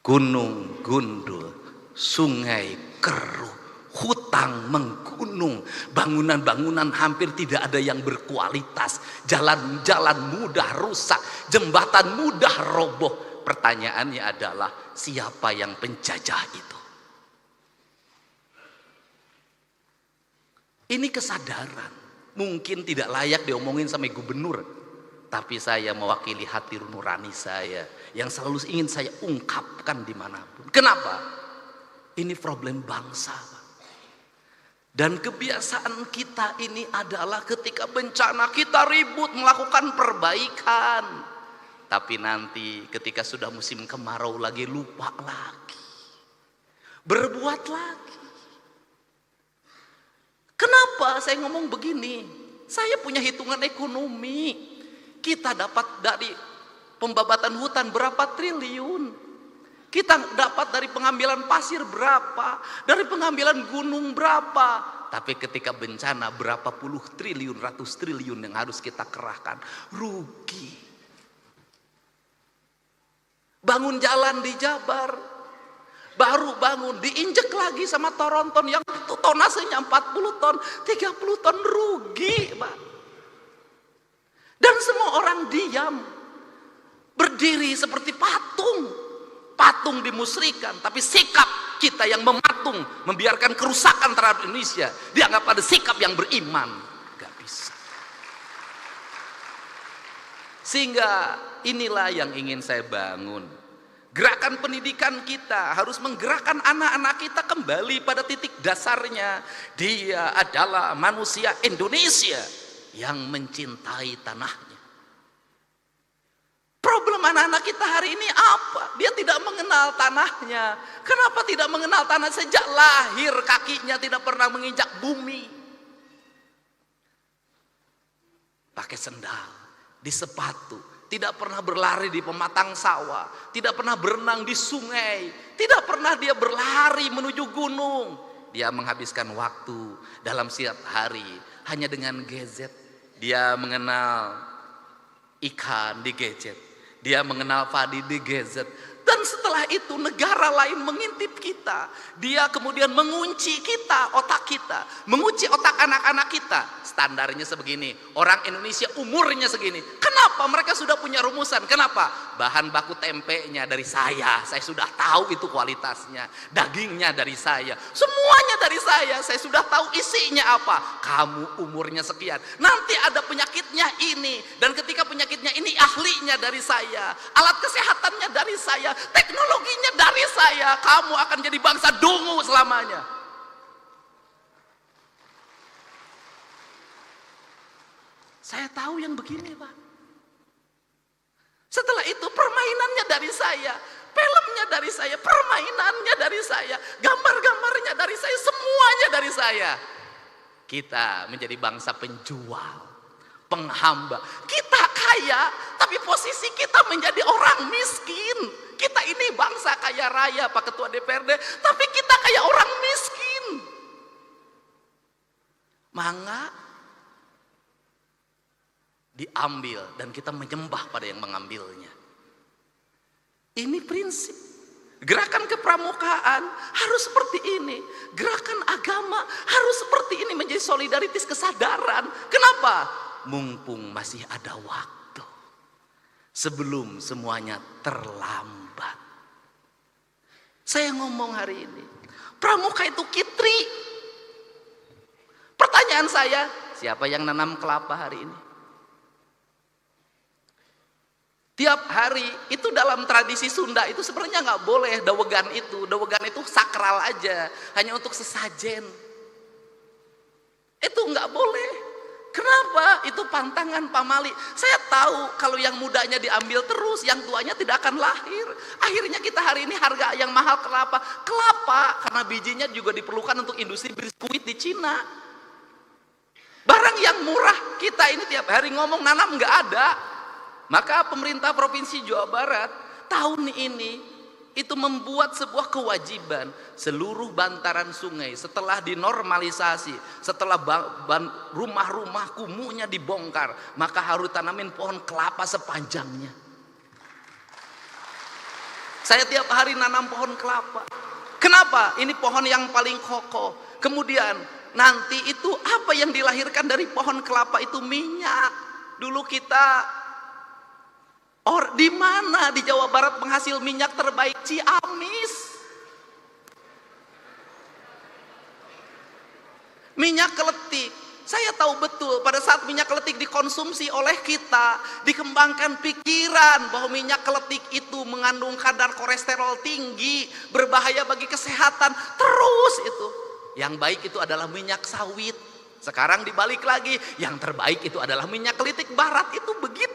gunung gundul, sungai keruh, hutang menggunung, bangunan-bangunan hampir tidak ada yang berkualitas, jalan-jalan mudah rusak, jembatan mudah roboh. Pertanyaannya adalah, siapa yang penjajah itu? Ini kesadaran, mungkin tidak layak diomongin sama gubernur, tapi saya mewakili hati nurani saya yang selalu ingin saya ungkapkan dimanapun. Kenapa? Ini problem bangsa. Dan kebiasaan kita ini adalah ketika bencana kita ribut melakukan perbaikan. Tapi nanti ketika sudah musim kemarau lagi, lupa lagi. Berbuat lagi. Kenapa saya ngomong begini? Saya punya hitungan ekonomi. Kita dapat dari pembabatan hutan berapa triliun. Kita dapat dari pengambilan pasir berapa. Dari pengambilan gunung berapa. Tapi ketika bencana berapa puluh triliun, ratus triliun yang harus kita kerahkan. Rugi. Bangun jalan di Jabar. Baru bangun, diinjek lagi sama Toronton yang itu tonasenya 40 ton, 30 ton, rugi, Pak. Dan semua orang diam, berdiri seperti patung. Patung dimusrikan, tapi sikap kita yang mematung, membiarkan kerusakan terhadap Indonesia, dianggap ada sikap yang beriman. Gak bisa. Sehingga inilah yang ingin saya bangun. Gerakan pendidikan kita harus menggerakkan anak-anak kita kembali pada titik dasarnya. Dia adalah manusia Indonesia yang mencintai tanahnya. Problem anak-anak kita hari ini apa? Dia tidak mengenal tanahnya. Kenapa tidak mengenal tanah? Sejak lahir kakinya tidak pernah menginjak bumi. Pakai sendal, di sepatu. Tidak pernah berlari di pematang sawah, tidak pernah berenang di sungai, tidak pernah dia berlari menuju gunung. Dia menghabiskan waktu dalam setiap hari hanya dengan gadget. Dia mengenal ikan di gadget, dia mengenal padi di gadget. Dan setelah itu negara lain mengintip kita. Dia kemudian mengunci kita, otak kita, mengunci otak anak-anak kita. Standarnya sebegini, orang Indonesia umurnya segini. Kenapa? Mereka sudah punya rumusan. Kenapa? Bahan baku tempenya dari saya sudah tahu itu kualitasnya. Dagingnya dari saya, semuanya dari saya sudah tahu isinya apa. Kamu umurnya sekian, nanti ada penyakitnya ini. Dan ketika penyakitnya ini ahlinya dari saya, alat kesehatannya dari saya, teknologinya dari saya, kamu akan jadi bangsa dungu selamanya. Saya tahu yang begini, Pak. Setelah itu permainannya dari saya, filmnya dari saya, permainannya dari saya, gambar-gambarnya dari saya, semuanya dari saya. Kita menjadi bangsa penjual, penghamba. Kita kaya, tapi posisi kita menjadi orang miskin. Kita ini bangsa kaya raya, Pak Ketua DPRD, tapi kita kayak orang miskin. Mangga diambil dan kita menyembah pada yang mengambilnya. Ini prinsip. Gerakan kepramukaan harus seperti ini. Gerakan agama harus seperti ini, menjadi solidaritas kesadaran. Kenapa? Mumpung masih ada waktu. Sebelum semuanya terlambat. Saya ngomong hari ini, pramuka itu kitri. Pertanyaan saya, siapa yang nanam kelapa hari ini? Tiap hari itu dalam tradisi Sunda itu sebenarnya nggak boleh dawegan itu. Dawegan itu sakral aja, hanya untuk sesajen. Itu nggak boleh. Kenapa? Itu pantangan pamali. Saya tahu kalau yang mudanya diambil terus, yang tuanya tidak akan lahir. Akhirnya kita hari ini harga yang mahal kelapa. Kelapa karena bijinya juga diperlukan untuk industri biskuit di Cina. Barang yang murah kita ini tiap hari ngomong nanam nggak ada. Maka pemerintah Provinsi Jawa Barat tahun ini itu membuat sebuah kewajiban, seluruh bantaran sungai setelah dinormalisasi, setelah rumah-rumah kumuhnya dibongkar, maka harus tanamin pohon kelapa sepanjangnya. Saya tiap hari nanam pohon kelapa. Kenapa? Ini pohon yang paling kokoh. Kemudian nanti itu apa yang dilahirkan dari pohon kelapa itu minyak. Dulu kita di mana di Jawa Barat penghasil minyak terbaik? Ciamis. Minyak keletik. Saya tahu betul pada saat minyak keletik dikonsumsi oleh kita, dikembangkan pikiran bahwa minyak keletik itu mengandung kadar kolesterol tinggi, berbahaya bagi kesehatan. Terus itu. Yang baik itu adalah minyak sawit. Sekarang dibalik lagi, yang terbaik itu adalah minyak kelitik barat. Itu begitu